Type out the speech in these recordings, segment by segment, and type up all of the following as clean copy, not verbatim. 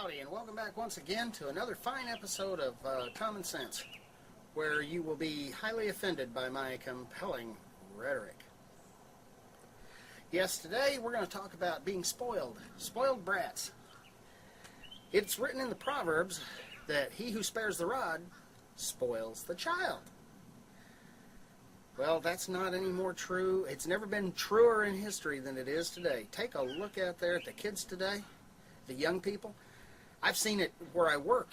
Howdy, and welcome back once again to another fine episode of Common Sense, where you will be highly offended by my compelling rhetoric. Yes, today we're going to talk about being spoiled brats. It's written in the Proverbs that he who spares the rod spoils the child. Well, that's not any more true. It's never been truer in history than it is today. Take a look out there at the kids today, the young people. I've seen it where I work,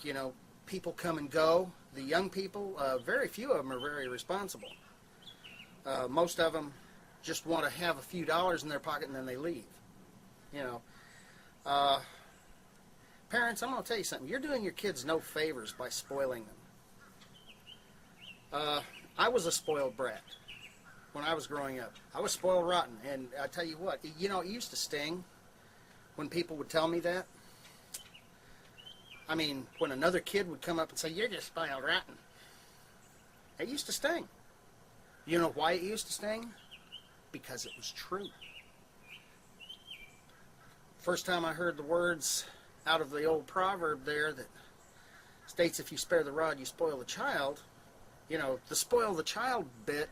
people come and go. The young people, very few of them are very responsible. Most of them just want to have a few dollars in their pocket and then they leave. Parents, I'm going to tell you something. You're doing your kids no favors by spoiling them. I was a spoiled brat when I was growing up. I was spoiled rotten, and I tell you what, it used to sting when people would tell me that. I mean, when another kid would come up and say, "You're just spoiled rotten," it used to sting. You know why it used to sting? Because it was true. First time I heard the words out of the old proverb there that states, if you spare the rod, you spoil the child. The spoil the child bit,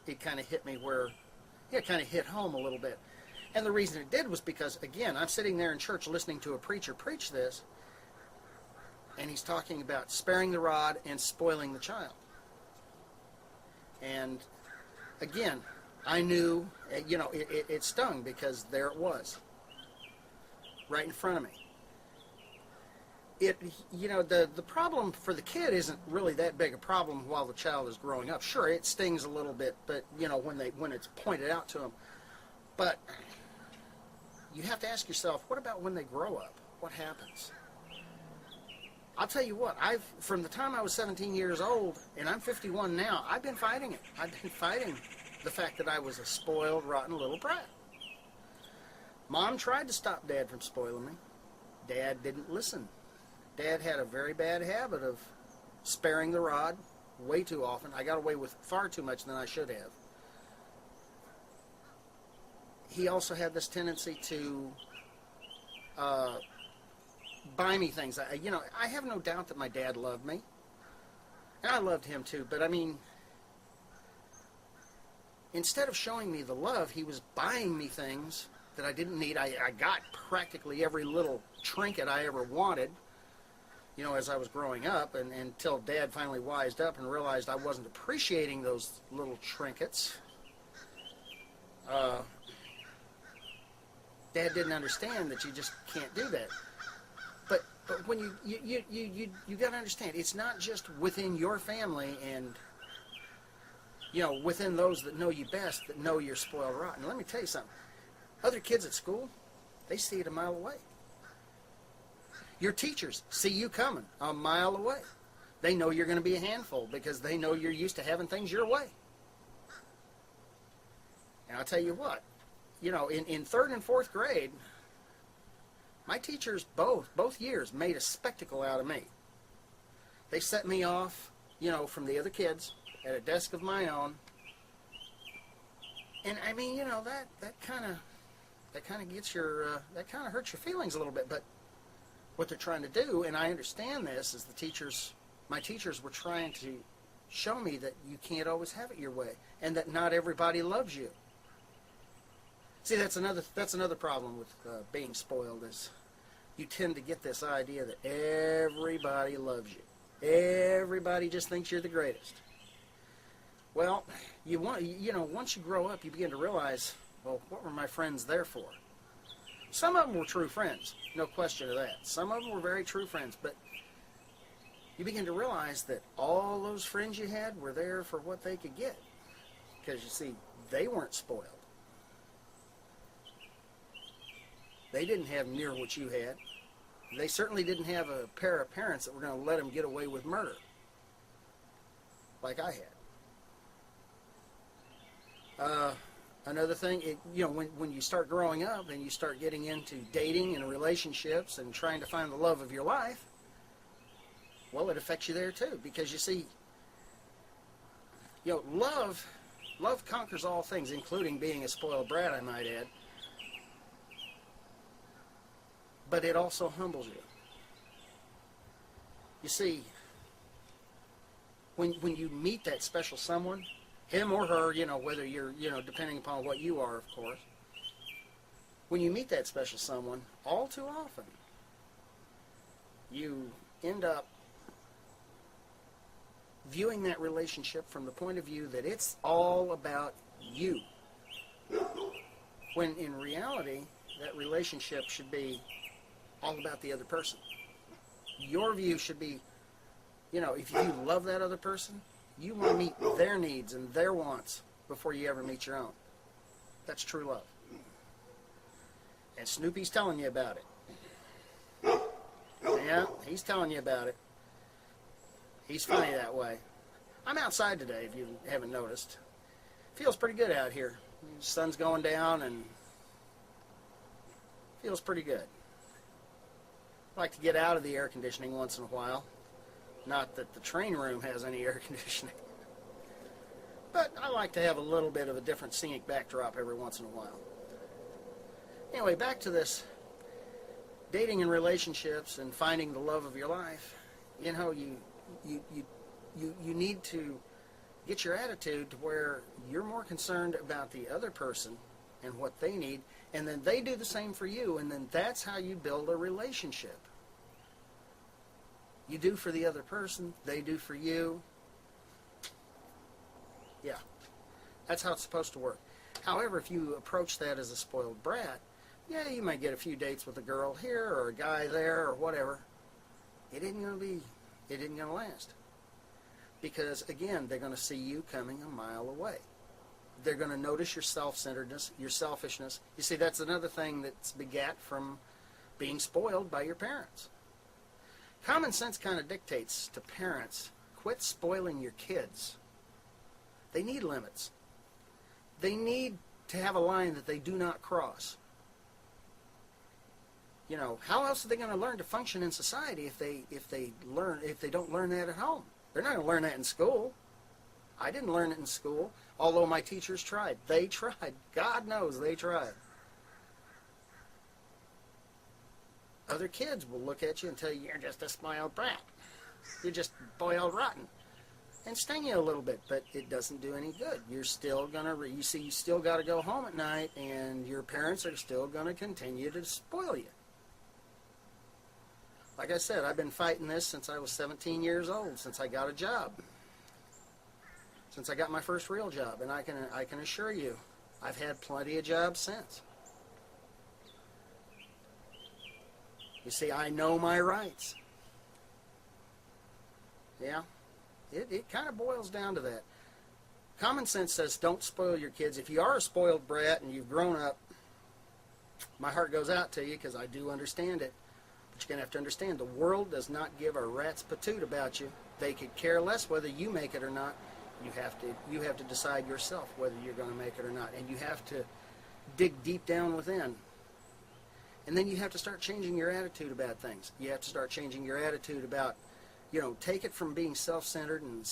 it kind of hit me where, it kind of hit home a little bit. And the reason it did was because, again, I'm sitting there in church listening to a preacher preach this, and he's talking about sparing the rod and spoiling the child. And, again, I knew, it stung because there it was, right in front of me. The problem for the kid isn't really that big a problem while the child is growing up. Sure, it stings a little bit, but when it's pointed out to them. But you have to ask yourself, what about when they grow up? What happens? I'll tell you what, from the time I was 17 years old, and I'm 51 now, I've been fighting it. I've been fighting the fact that I was a spoiled, rotten little brat. Mom tried to stop Dad from spoiling me. Dad didn't listen. Dad had a very bad habit of sparing the rod way too often. I got away with far too much than I should have. He also had this tendency to buy me things. I have no doubt that my dad loved me. And I loved him too. But, instead of showing me the love, he was buying me things that I didn't need. I got practically every little trinket I ever wanted, as I was growing up, and until Dad finally wised up and realized I wasn't appreciating those little trinkets. Dad didn't understand that you just can't do that. But when you got to understand, it's not just within your family and within those that know you best that know you're spoiled rotten. Let me tell you something. Other kids at school, they see it a mile away. Your teachers see you coming a mile away. They know you're going to be a handful because they know you're used to having things your way. And I'll tell you what, in third and fourth grade, my teachers both years made a spectacle out of me. They set me off, from the other kids at a desk of my own. And that kind of gets that kind of hurts your feelings a little bit. But what they're trying to do, and I understand this, is my teachers were trying to show me that you can't always have it your way, and that not everybody loves you. See, that's another problem with being spoiled, is you tend to get this idea that everybody loves you. Everybody just thinks you're the greatest. Well, once you grow up, you begin to realize, well, what were my friends there for? Some of them were true friends, no question of that. Some of them were very true friends, but you begin to realize that all those friends you had were there for what they could get. Because, you see, they weren't spoiled. They didn't have near what you had. They certainly didn't have a pair of parents that were going to let them get away with murder, like I had. Another thing, when you start growing up and you start getting into dating and relationships and trying to find the love of your life, well, it affects you there too. Because you see, love conquers all things, including being a spoiled brat, I might add. But it also humbles you. You see, when you meet that special someone, him or her, whether you're, depending upon what you are, of course, when you meet that special someone, all too often, you end up viewing that relationship from the point of view that it's all about you. When in reality, that relationship should be all about the other person. Your view should be, if you love that other person, you want to meet their needs and their wants before you ever meet your own. That's true love. And Snoopy's telling you about it. Yeah, he's telling you about it. He's funny that way. I'm outside today, if you haven't noticed. Feels pretty good out here. The sun's going down and feels pretty good. I like to get out of the air conditioning once in a while. Not that the train room has any air conditioning. But I like to have a little bit of a different scenic backdrop every once in a while. Anyway, back to this dating and relationships and finding the love of your life. You need to get your attitude to where you're more concerned about the other person and what they need, and then they do the same for you, and then that's how you build a relationship. You do for the other person, they do for you. Yeah, that's how it's supposed to work. However, if you approach that as a spoiled brat, yeah, you might get a few dates with a girl here or a guy there or whatever. It isn't going to last. Because, again, they're going to see you coming a mile away. They're going to notice your self-centeredness, your selfishness. You see, that's another thing that's begat from being spoiled by your parents. Common sense kind of dictates to parents, quit spoiling your kids. They need limits. They need to have a line that they do not cross. How else are they going to learn to function in society if they don't learn that at home? They're not going to learn that in school. I didn't learn it in school, although my teachers tried. They tried. God knows they tried. Other kids will look at you and tell you, you're just a spoiled brat. You're just boiled rotten. And sting you a little bit, but it doesn't do any good. You're still going to, you still got to go home at night, and your parents are still going to continue to spoil you. Like I said, I've been fighting this since I was 17 years old, since I got a job. Since I got my first real job, and I can assure you, I've had plenty of jobs since. You see, I know my rights. Yeah, it kind of boils down to that. Common sense says don't spoil your kids. If you are a spoiled brat and you've grown up, my heart goes out to you because I do understand it. But you're going to have to understand the world does not give a rat's patoot about you. They could care less whether you make it or not. You have to decide yourself whether you're going to make it or not. And you have to dig deep down within. And then you have to start changing your attitude about things. You have to start changing your attitude about, take it from being self-centered and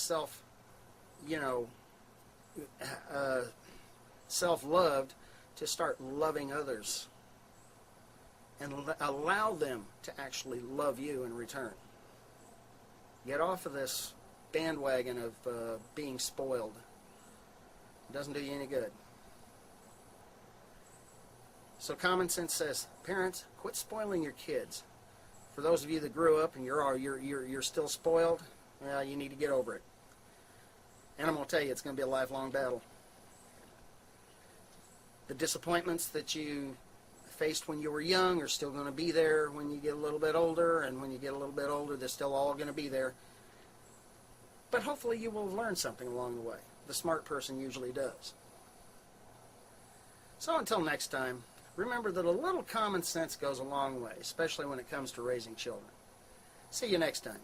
self-loved to start loving others. And allow them to actually love you in return. Get off of this bandwagon of being spoiled. It doesn't do you any good. So common sense says, parents, quit spoiling your kids. For those of you that grew up and you're still spoiled, you need to get over it. And I'm going to tell you, it's going to be a lifelong battle. The disappointments that you faced when you were young are still going to be there when you get a little bit older, and when you get a little bit older, they're still all going to be there. But hopefully you will learn something along the way. The smart person usually does. So until next time, remember that a little common sense goes a long way, especially when it comes to raising children. See you next time.